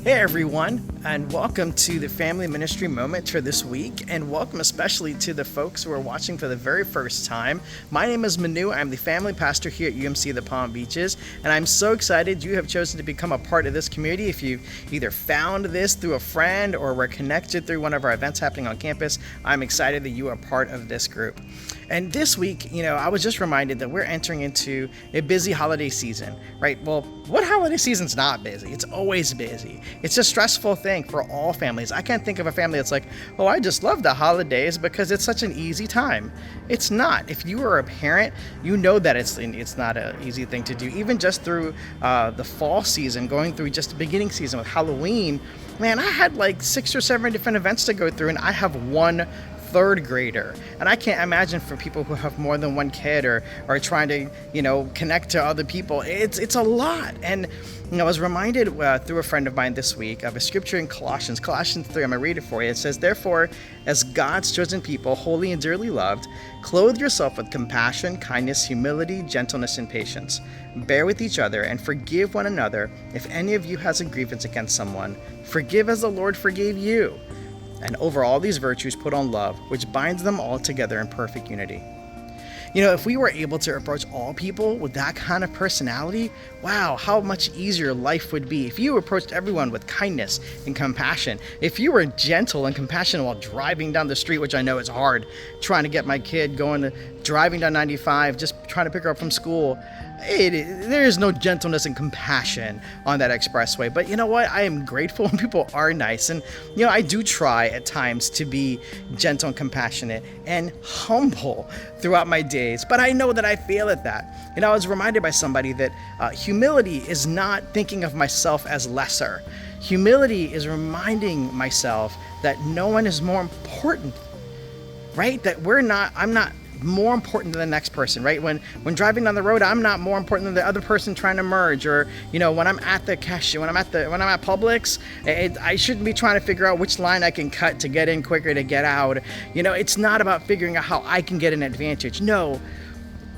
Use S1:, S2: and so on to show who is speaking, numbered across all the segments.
S1: Hey everyone, and welcome to the Family Ministry Moment for this week, and welcome especially to the folks who are watching for the very first time. My name is Manu. I'm the family pastor here at UMC the Palm Beaches, and I'm so excited you have chosen to become a part of this community. If you either found this through a friend or were connected through one of our events happening on campus, I'm excited that you are part of this group. And this week, I was just reminded that we're entering into a busy holiday season, right? Well, what holiday season's not busy? It's always busy. It's a stressful thing for all families. I can't think of a family that's like, oh, I just love the holidays because it's such an easy time. It's not. If you are a parent, you know that it's not an easy thing to do. Even just through the fall season, going through just the beginning season with Halloween, man, I had like 6 or 7 different events to go through, and I have one third grader, and I can't imagine for people who have more than one kid or are trying to connect to other people. It's a lot. And I was reminded through a friend of mine this week of a scripture in Colossians 3. I'm gonna read it for you. It says, therefore, as God's chosen people, holy and dearly loved, clothe yourself with compassion, kindness, humility, gentleness, and patience. Bear with each other and forgive one another. If any of you has a grievance against someone, forgive as the Lord forgave you. And over all these virtues put on love, which binds them all together in perfect unity. If we were able to approach all people with that kind of personality, wow, how much easier life would be. If you approached everyone with kindness and compassion, if you were gentle and compassionate while driving down the street, which I know is hard, trying to get my kid driving down 95, just trying to pick her up from school, there is no gentleness and compassion on that expressway. But you know what? I am grateful when people are nice. And, I do try at times to be gentle and compassionate and humble throughout my days. But I know that I fail at that. I was reminded by somebody that humility is not thinking of myself as lesser. Humility is reminding myself that no one is more important, right? That I'm not more important than the next person, right? When driving down the road, I'm not more important than the other person trying to merge, or when I'm at the cashier, when I'm at Publix, I shouldn't be trying to figure out which line I can cut to get in quicker to get out. It's not about figuring out how I can get an advantage. No,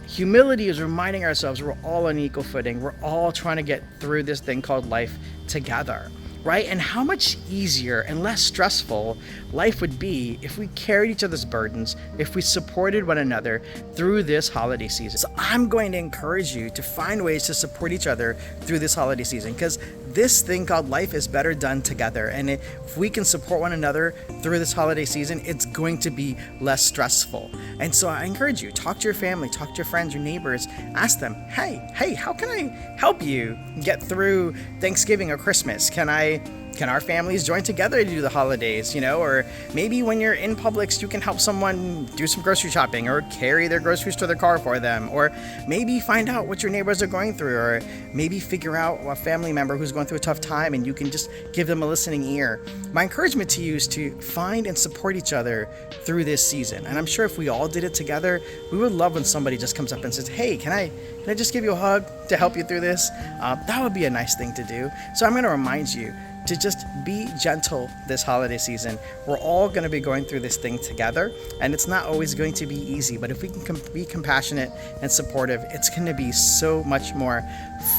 S1: humility is reminding ourselves we're all on equal footing. We're all trying to get through this thing called life together. Right? And how much easier and less stressful life would be if we carried each other's burdens, if we supported one another through this holiday season. So I'm going to encourage you to find ways to support each other through this holiday season, because this thing called life is better done together. And if we can support one another through this holiday season, it's going to be less stressful. And so I encourage you, talk to your family, talk to your friends, your neighbors, ask them, hey, how can I help you get through Thanksgiving or Christmas? Can our families join together to do the holidays, or maybe when you're in Publix, you can help someone do some grocery shopping or carry their groceries to their car for them, or maybe find out what your neighbors are going through, or maybe figure out a family member who's going through a tough time and you can just give them a listening ear. My encouragement to you is to find and support each other through this season. And I'm sure if we all did it together, we would love when somebody just comes up and says, hey, can I just give you a hug to help you through this? That would be a nice thing to do. So I'm going to remind you to just be gentle this holiday season. We're all going to be going through this thing together, and it's not always going to be easy, but if we can be compassionate and supportive, it's going to be so much more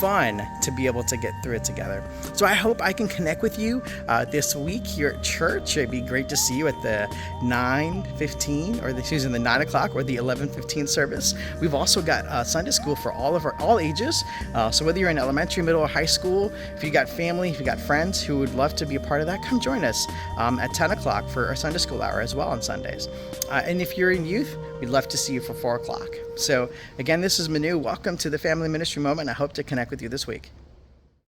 S1: fun to be able to get through it together. So I hope I can connect with you this week here at church. It'd be great to see you at the 9:15 or the 9 o'clock or the 11:15 service. We've also got Sunday school for all ages. So whether you're in elementary, middle, or high school, if you got family, if you got friends who would love to be a part of that, come join us at 10 o'clock for our Sunday school hour as well on Sundays. And if you're in youth, we'd love to see you for 4 o'clock. So again, this is Manu. Welcome to the Family Ministry Moment. I hope to connect with you this week.